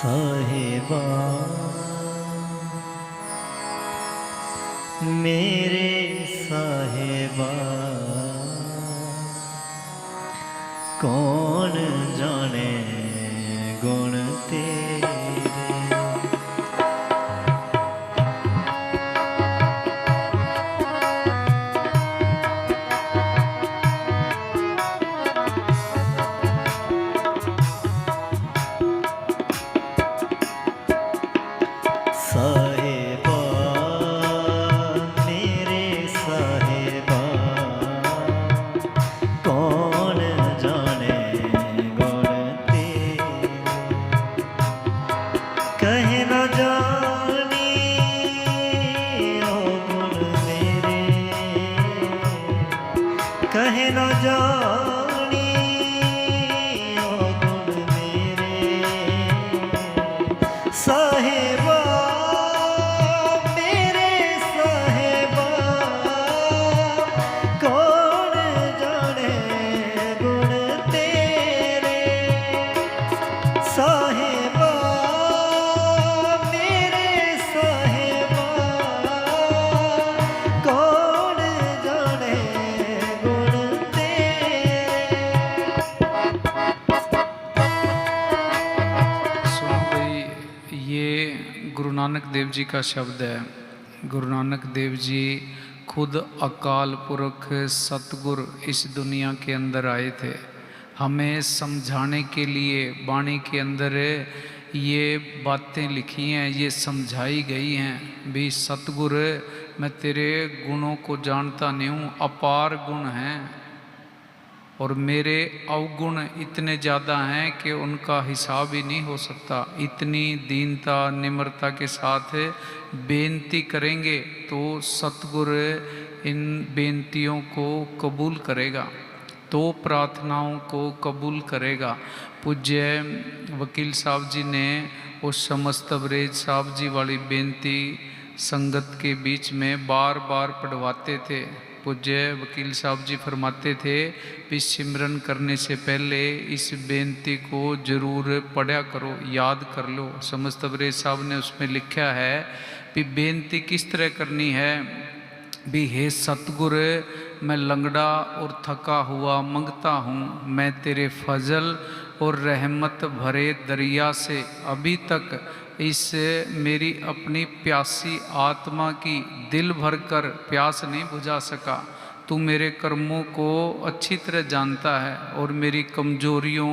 साहिबा मेरे साहिबा कौन जाने गुण तेरे। साहिबा मेरे साहिबा कौन जाने गुण तेरे। कहे न जानी ओ गुण मेरे, कहे न जानी ओ गुण मेरे। साहिबा साहिबा मेरे साहिबा कौन जाने गुण तेरे। सुनो भाई, ये गुरु नानक देव जी का शब्द है। गुरु नानक देव जी खुद अकाल पुरख सतगुर इस दुनिया के अंदर आए थे। हमें समझाने के लिए वाणी के अंदर ये बातें लिखी हैं, ये समझाई गई हैं। भी सतगुर मैं तेरे गुणों को जानता नहीं हूँ, अपार गुण हैं और मेरे अवगुण इतने ज़्यादा हैं कि उनका हिसाब ही नहीं हो सकता। इतनी दीनता निम्रता के साथ बेनती करेंगे तो सतगुर इन बेनतियों को कबूल करेगा, तो प्रार्थनाओं को कबूल करेगा। पूज्य वकील साहब जी ने उस समस्त अवरेज साहब जी वाली बेनती संगत के बीच में बार बार पढ़वाते थे। पूज्य वकील साहब जी फरमाते थे कि सिमरन करने से पहले इस बेनती को जरूर पढ़ा करो, याद कर लो। समस्त अवरेज साहब ने उसमें लिखा है कि बेनती किस तरह करनी है। भी हे सतगुर मैं लंगड़ा और थका हुआ मंगता हूँ, मैं तेरे फजल और रहमत भरे दरिया से अभी तक इस मेरी अपनी प्यासी आत्मा की दिल भर कर प्यास नहीं बुझा सका। तू मेरे कर्मों को अच्छी तरह जानता है और मेरी कमजोरियों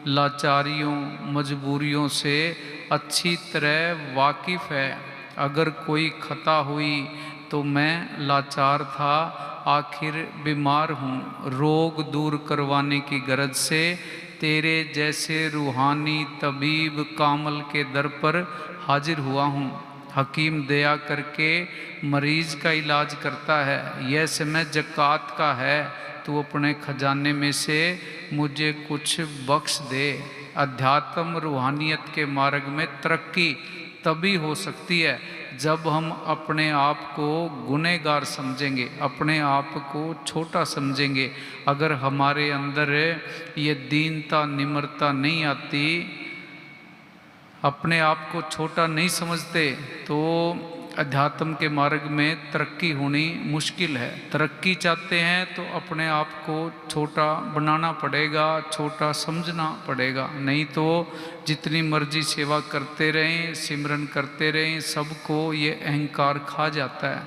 लाचारियों मजबूरियों से अच्छी तरह वाकिफ़ है। अगर कोई खता हुई तो मैं लाचार था, आखिर बीमार हूँ। रोग दूर करवाने की गरज से तेरे जैसे रूहानी तबीब कामल के दर पर हाजिर हुआ हूँ। हकीम दया करके मरीज का इलाज करता है, यह समय ज़कात का है। तू अपने खजाने में से मुझे कुछ बख्श दे। अध्यात्म रूहानियत के मार्ग में तरक्की तभी हो सकती है जब हम अपने आप को गुनहगार समझेंगे, अपने आप को छोटा समझेंगे। अगर हमारे अंदर ये दीनता निम्रता नहीं आती, अपने आप को छोटा नहीं समझते, तो अध्यात्म के मार्ग में तरक्की होनी मुश्किल है। तरक्की चाहते हैं तो अपने आप को छोटा बनाना पड़ेगा, छोटा समझना पड़ेगा। नहीं तो जितनी मर्जी सेवा करते रहें, सिमरन करते रहें, सबको ये अहंकार खा जाता है।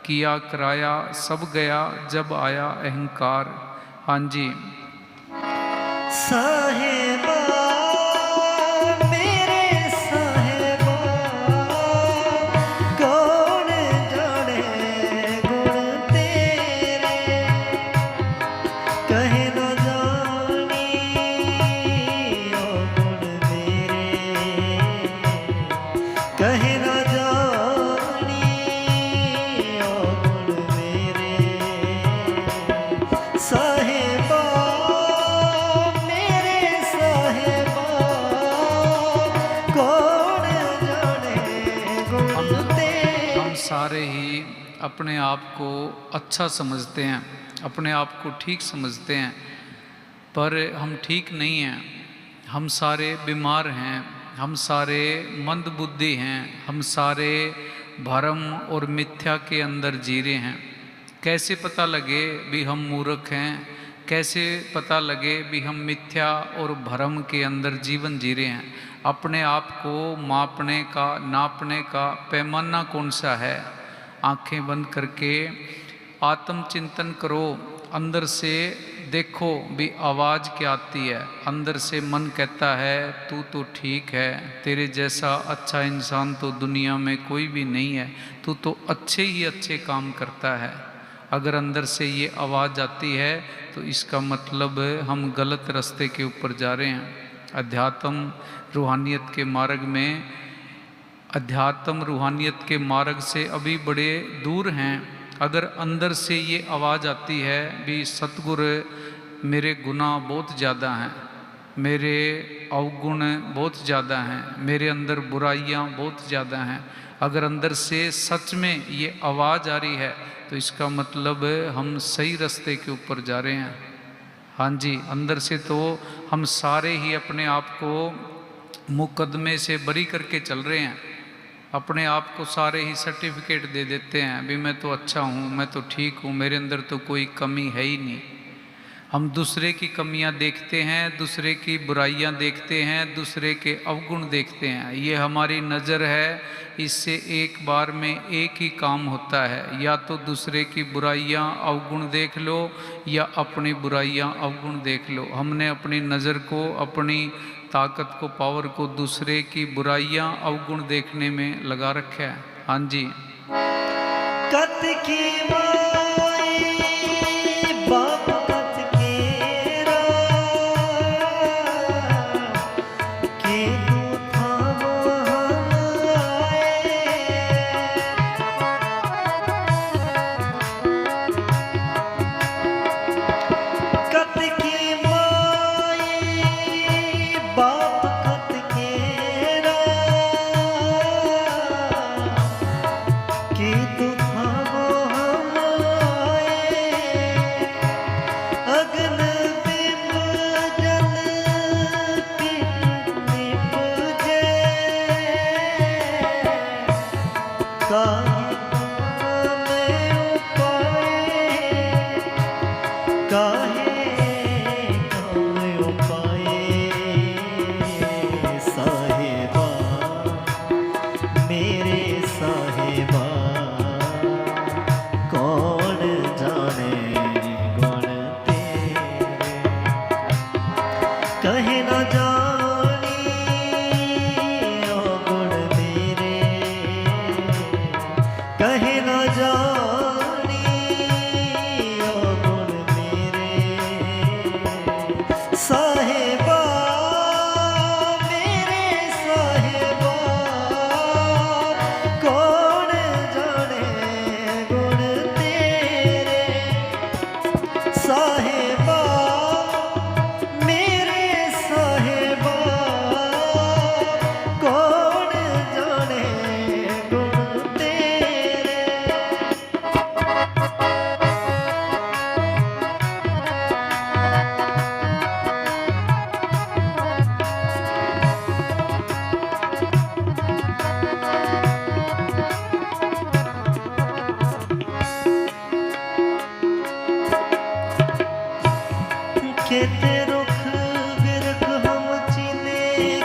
किया कराया सब गया जब आया अहंकार। हाँ जी। साहिबा मेरे साहिबा कौन जाने गुण तेरे। कहे न जानी ओ गुण मेरे, कहे न जानी ओ गुण मेरे। साहिबा सारे ही अपने आप को अच्छा समझते हैं, अपने आप को ठीक समझते हैं, पर हम ठीक नहीं हैं। हम सारे बीमार हैं, हम सारे मंद बुद्धि हैं, हम सारे भरम और मिथ्या के अंदर जी रहे हैं। कैसे पता लगे भी हम मूर्ख हैं, कैसे पता लगे भी हम मिथ्या और भरम के अंदर जीवन जी रहे हैं। अपने आप को मापने का, नापने का पैमाना कौन सा है? आंखें बंद करके आत्मचिंतन करो, अंदर से देखो भी आवाज़ क्या आती है। अंदर से मन कहता है तू तो ठीक है, तेरे जैसा अच्छा इंसान तो दुनिया में कोई भी नहीं है, तू तो अच्छे ही अच्छे काम करता है। अगर अंदर से ये आवाज़ आती है तो इसका मतलब हम गलत रास्ते के ऊपर जा रहे हैं। अध्यात्म रूहानियत के मार्ग में, अध्यात्म रूहानियत के मार्ग से अभी बड़े दूर हैं। अगर अंदर से ये आवाज़ आती है भी सतगुर मेरे गुनाह बहुत ज़्यादा हैं, मेरे अवगुण बहुत ज़्यादा हैं, मेरे अंदर बुराइयां बहुत ज़्यादा हैं, अगर अंदर से सच में ये आवाज़ आ रही है तो इसका मतलब हम सही रास्ते के ऊपर जा रहे हैं। हाँ जी, अंदर से तो हम सारे ही अपने आप को मुकदमे से बरी करके चल रहे हैं। अपने आप को सारे ही सर्टिफिकेट दे देते हैं भी मैं तो अच्छा हूँ, मैं तो ठीक हूँ, मेरे अंदर तो कोई कमी है ही नहीं। हम दूसरे की कमियां देखते हैं, दूसरे की बुराइयां देखते हैं, दूसरे के अवगुण देखते हैं। ये हमारी नज़र है, इससे एक बार में एक ही काम होता है, या तो दूसरे की बुराइयां अवगुण देख लो या अपनी बुराइयां अवगुण देख लो। हमने अपनी नज़र को, अपनी ताकत को, पावर को दूसरे की बुराइयां अवगुण देखने में लगा रखा है। हाँ जी, कत की माई बाप कत केरा के तू थामो हम आए। कत की माई बाप कत केरा के तू थामो हम आए। अग्न बिंब जल निपजे काहे में उपाय, काहे में उपाय। साहिबा मेरे साहिबा कौन जाने गुण तेरे। कहे न जानी ओ गुण मेरे, कहे न जानी ओ गुण मेरे। साहिबा मेरे साहिबा कौन जाने गुण तेरे। साहिबा मेरे साहिबा कौन जाने गुण तेरे। केते रुख बिरख हम चीने,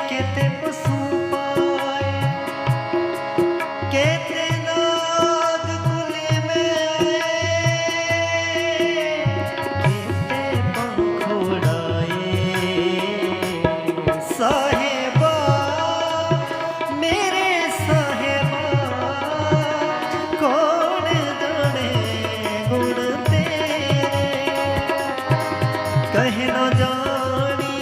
केते पशु पाए, केते नाग कुली में आए, केते पंख उड़ाए। साहिबा मेरे साहिबा कौन जाने गुण तेरे। कहे न जानी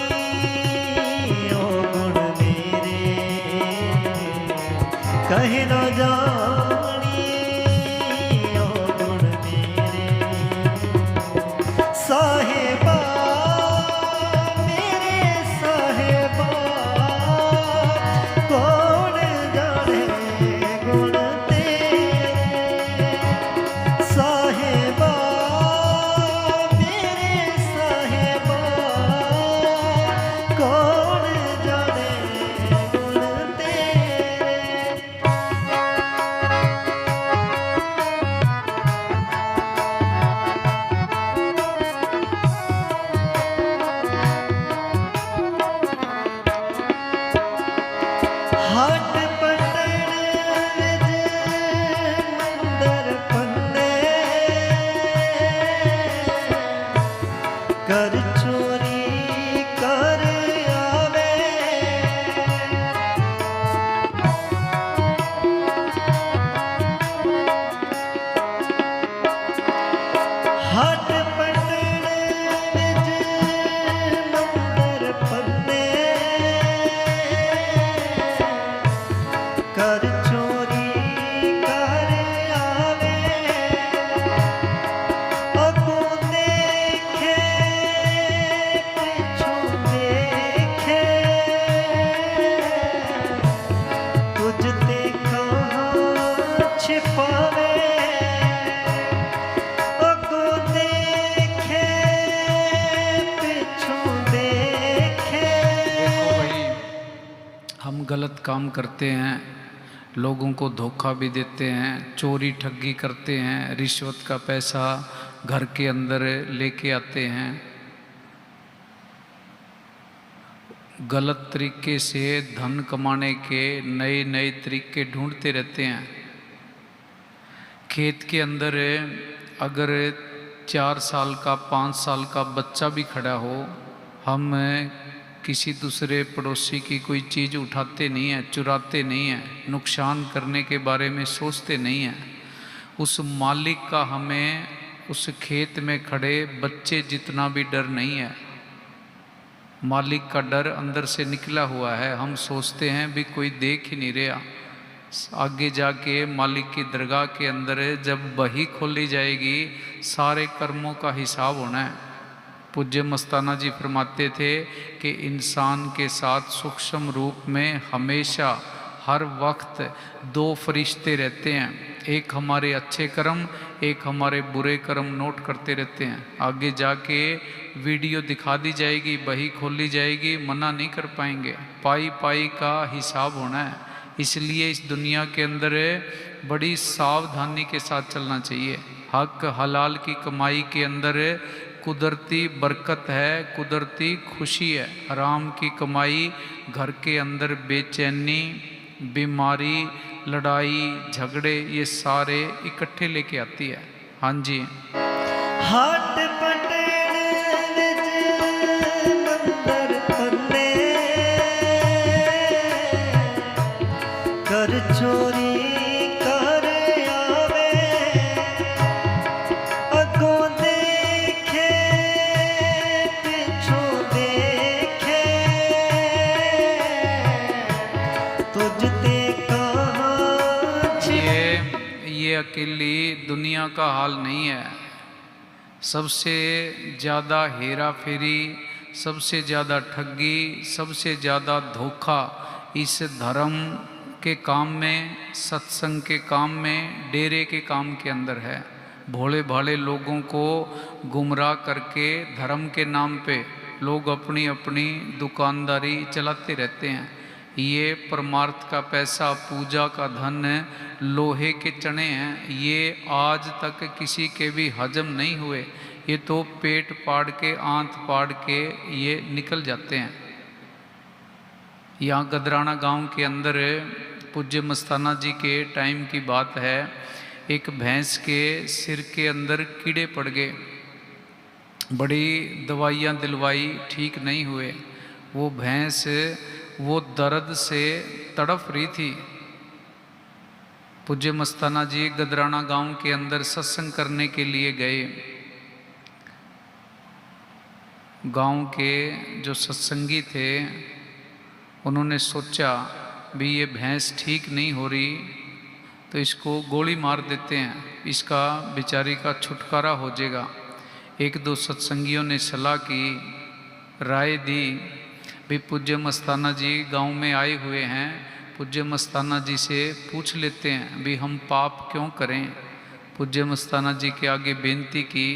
ओ गुण मेरे, कहे न जानी ओ गुण मेरे। साहिबा मेरे साहिबा कौन जाने गुण तेरे। साहिबा मेरे साहिबा कौन जाने गुण हम गलत काम करते हैं, लोगों को धोखा भी देते हैं, चोरी ठगी करते हैं, रिश्वत का पैसा घर के अंदर लेके आते हैं, गलत तरीके से धन कमाने के नए नए तरीके ढूंढते रहते हैं। खेत के अंदर अगर 4 साल का 5 साल का बच्चा भी खड़ा हो, हम किसी दूसरे पड़ोसी की कोई चीज़ उठाते नहीं हैं, चुराते नहीं हैं, नुकसान करने के बारे में सोचते नहीं हैं। उस मालिक का हमें उस खेत में खड़े बच्चे जितना भी डर नहीं है। मालिक का डर अंदर से निकला हुआ है। हम सोचते हैं भी कोई देख ही नहीं रहा। आगे जाके मालिक की दरगाह के अंदर जब बही खोली जाएगी, सारे कर्मों का हिसाब होना है। पूज्य मस्ताना जी फरमाते थे कि इंसान के साथ सूक्ष्म रूप में हमेशा हर वक्त 2 फरिश्ते रहते हैं। एक हमारे अच्छे कर्म, एक हमारे बुरे कर्म नोट करते रहते हैं। आगे जाके वीडियो दिखा दी जाएगी, बही खोली जाएगी, मना नहीं कर पाएंगे। पाई पाई का हिसाब होना है। इसलिए इस दुनिया के अंदर बड़ी सावधानी के साथ चलना चाहिए। हक हलाल की कमाई के अंदर कुदरती बरकत है, कुदरती खुशी है। हराम की कमाई घर के अंदर बेचैनी, बीमारी, लड़ाई, झगड़े ये सारे इकट्ठे लेके आती है। हाँ जी। हट पटेण विच नंबर पन्ने, कर चोरी कर आवे, अगों देखे पिछों देखे, तुझ ते कहाँ ये अकेली दुनिया का हाल नहीं है। सबसे ज़्यादा हेरा फेरी, सबसे ज़्यादा ठगी, सबसे ज़्यादा धोखा इस धर्म के काम में, सत्संग के काम में, डेरे के काम के अंदर है। भोले भाले लोगों को गुमराह करके धर्म के नाम पे लोग अपनी अपनी दुकानदारी चलाते रहते हैं। ये परमार्थ का पैसा, पूजा का धन, लोहे के चने हैं। ये आज तक किसी के भी हजम नहीं हुए। ये तो पेट पाड़ के, आंत पाड़ के ये निकल जाते हैं। यहाँ गदराना गांव के अंदर पूज्य मस्ताना जी के टाइम की बात है। एक भैंस के सिर के अंदर कीड़े पड़ गए। बड़ी दवाइयाँ दिलवाई, ठीक नहीं हुए। वो भैंस वो दर्द से तड़प रही थी। पूज्य मस्ताना जी गदराना गांव के अंदर सत्संग करने के लिए गए। गांव के जो सत्संगी थे उन्होंने सोचा भी ये भैंस ठीक नहीं हो रही तो इसको गोली मार देते हैं, इसका बेचारी का छुटकारा हो जाएगा। 1-2 सत्संगियों ने सलाह की, राय दी भी पूज्य मस्ताना जी गांव में आए हुए हैं, पूज्य मस्ताना जी से पूछ लेते हैं भी हम पाप क्यों करें। पूज्य मस्ताना जी के आगे बेनती की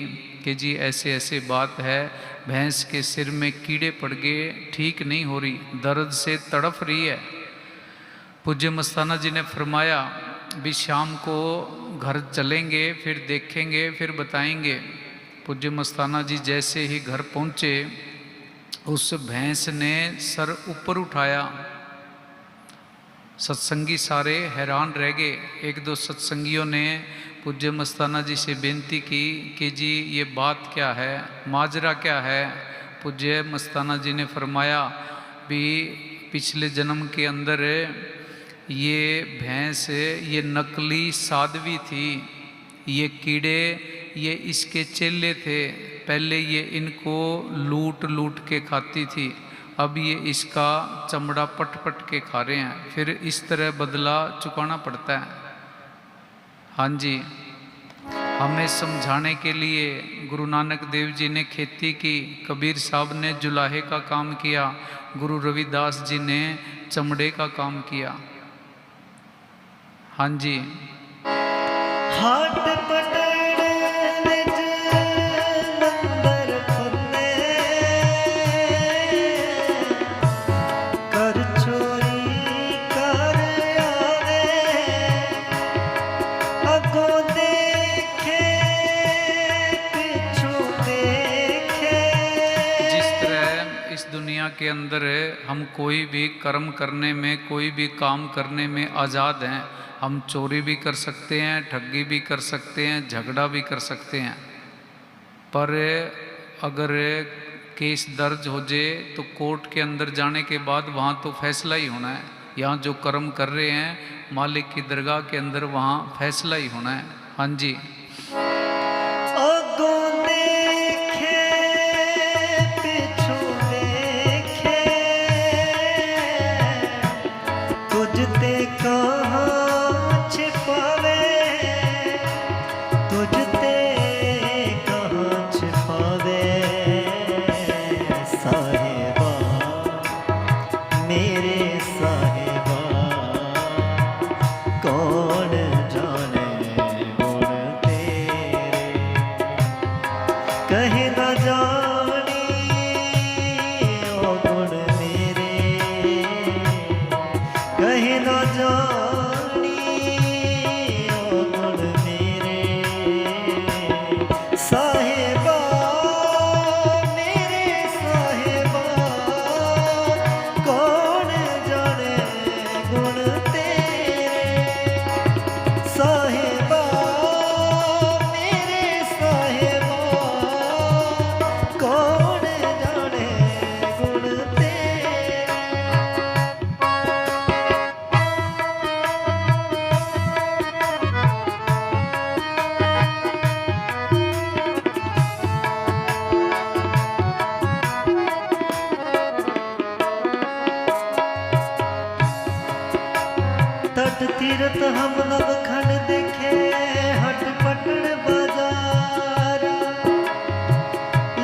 कि जी ऐसे ऐसे बात है, भैंस के सिर में कीड़े पड़ गए, ठीक नहीं हो रही, दर्द से तड़प रही है। पूज्य मस्ताना जी ने फरमाया भी शाम को घर चलेंगे, फिर देखेंगे, फिर बताएंगे। पूज्य मस्ताना जी जैसे ही घर पहुँचे, उस भैंस ने सर ऊपर उठाया। सत्संगी सारे हैरान रह गए। 1-2 सत्संगियों ने पूज्य मस्ताना जी से बेनती की कि जी ये बात क्या है, माजरा क्या है। पूज्य मस्ताना जी ने फरमाया भी पिछले जन्म के अंदर ये भैंस ये नकली साध्वी थी, ये कीड़े ये इसके चेले थे। पहले ये इनको लूट लूट के खाती थी, अब ये इसका चमड़ा पट पट के खा रहे हैं। फिर इस तरह बदला चुकाना पड़ता है। हाँ जी। हमें समझाने के लिए गुरु नानक देव जी ने खेती की, कबीर साहब ने जुलाहे का काम किया, गुरु रविदास जी ने चमड़े का काम किया। हाँ जी। हट पटेण विच नंबर पन्ने, कर चोरी के अंदर हम कोई भी कर्म करने में, कोई भी काम करने में आज़ाद हैं। हम चोरी भी कर सकते हैं, ठगी भी कर सकते हैं, झगड़ा भी कर सकते हैं। पर अगर केस दर्ज हो जाए तो कोर्ट के अंदर जाने के बाद वहाँ तो फैसला ही होना है। यहाँ जो कर्म कर रहे हैं मालिक की दरगाह के अंदर, वहाँ फैसला ही होना है। हाँ जी। अगों देखे पिछू देखे, तुझ ते कहाँ छिपावे, तुझ ते कहाँ छिपावे। साहिबा मेरे साहिबा, कौन जाने गुण तेरे। कहे न जानी ओ गुण मेरे, कहे न जानी ओ गुण मेरे। साहिबा मेरे साहिबा, कौन जाने गुण तेरे। साहिबा मेरे साहिबा, कौन जाने गुण तेरे। तट तीरथ हम नवखंड देखे, हट पटन बाजार।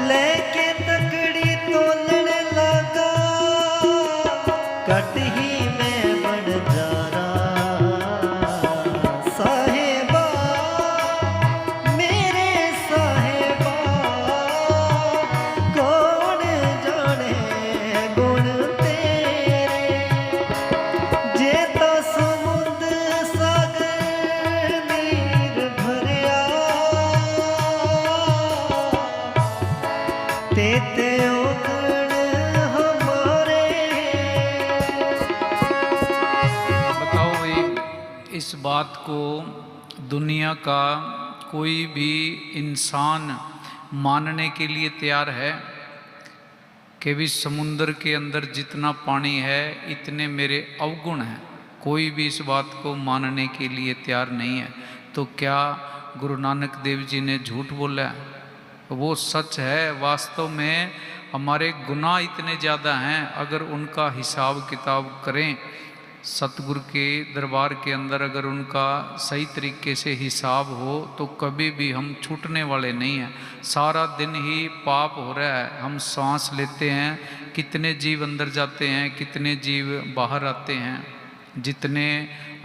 लेके तकड़ी तोलन लगा, कट ही में बन जारा। साहिबा मेरे साहिबा, कौन जाने गुण तेरे। जेता समुंद सागर नीर भरिया, तेते ओगण हमारे। बताओ भाई, इस बात को दुनिया का कोई भी इंसान मानने के लिए तैयार है कि भी समुंदर के अंदर जितना पानी है इतने मेरे अवगुण हैं? कोई भी इस बात को मानने के लिए तैयार नहीं है। तो क्या गुरु नानक देव जी ने झूठ बोला है? वो सच है। वास्तव में हमारे गुनाह इतने ज़्यादा हैं, अगर उनका हिसाब किताब करें सतगुरु के दरबार के अंदर, अगर उनका सही तरीके से हिसाब हो तो कभी भी हम छूटने वाले नहीं हैं। सारा दिन ही पाप हो रहा है। हम सांस लेते हैं, कितने जीव अंदर जाते हैं, कितने जीव बाहर आते हैं। जितने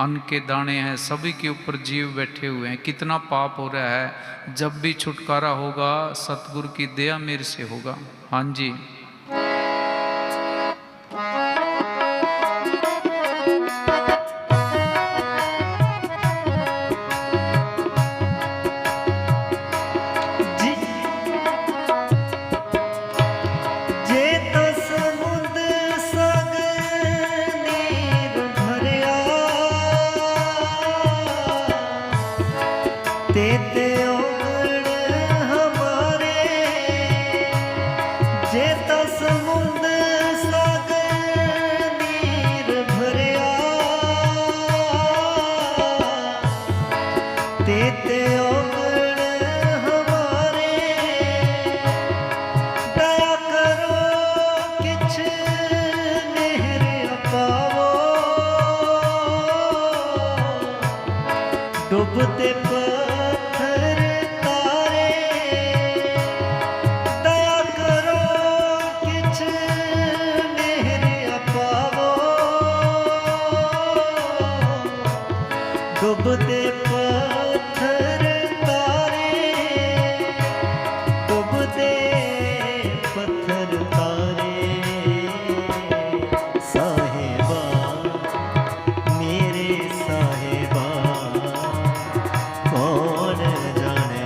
अन्न के दाने हैं सभी के ऊपर जीव बैठे हुए हैं। कितना पाप हो रहा है। जब भी छुटकारा होगा सतगुरु की दया मेरे से होगा। हाँ जी। जेता समुंद सागर नीर भरिया, तेते ओगण हमारे। जेता समुंद सागर नीर भरिया, तेते ओगण हमारे। दया करो किछ मेहर अपावो, डुबते पत्थर तारे। दया करो किछ मेहर अपावो, डुबते पत्थर तारे। डुबते पत्थर तारे। साहिबा मेरे साहिबा, कौन जाने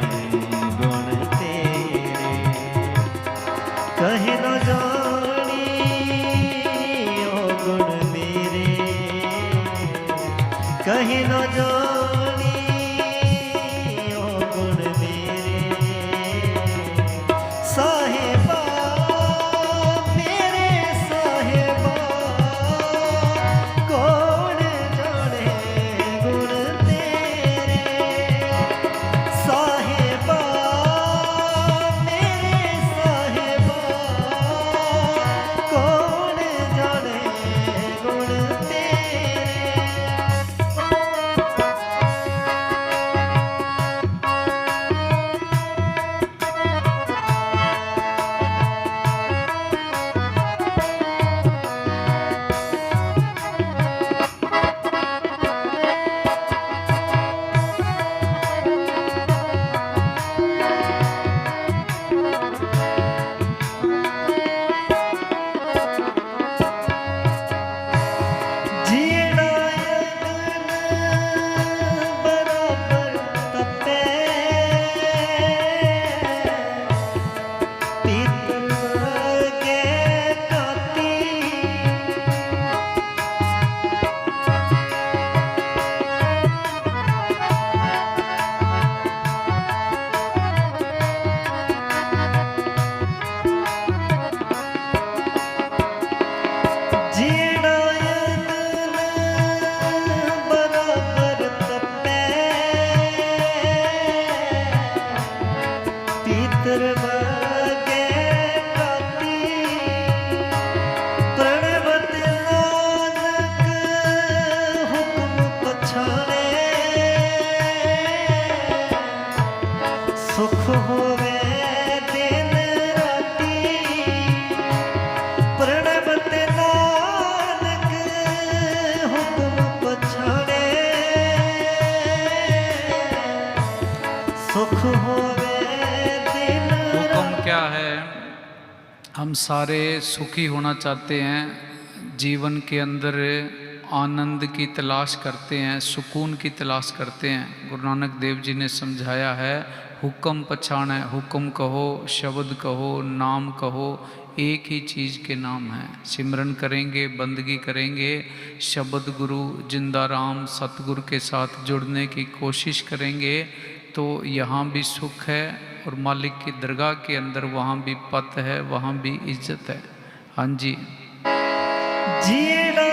गुण तेरे। कहे न जानी कहीं न जानी ओ गुण मेरे साहिबा, मेरे साहिबा कौन जाने गुण तेरे साहिबा, मेरे साहिबा कौन जाने गुण तेरे। जीना यतन बराबर तपे, पीतल के काती जीना यतन बराबर तपे, पीतर वर्गे काती प्रणवत नानक हुक्म पछाणे, सुख होवे दिन राती प्रणवत नानक हुक्म पछाणे, सुख होवे दिन हुक्म क्या है? हम सारे सुखी होना चाहते हैं, जीवन के अंदर आनंद की तलाश करते हैं, सुकून की तलाश करते हैं। गुरु नानक देव जी ने समझाया है, हुक्म पछाणे, हुक्म कहो, शब्द कहो, नाम कहो, एक ही चीज़ के नाम है। सिमरन करेंगे, बंदगी करेंगे, शब्द गुरु जिंदा राम सतगुरु के साथ जुड़ने की कोशिश करेंगे तो यहाँ भी सुख है और मालिक की दरगाह के अंदर वहाँ भी पत है, वहाँ भी इज्जत है। हाँ जी। जीना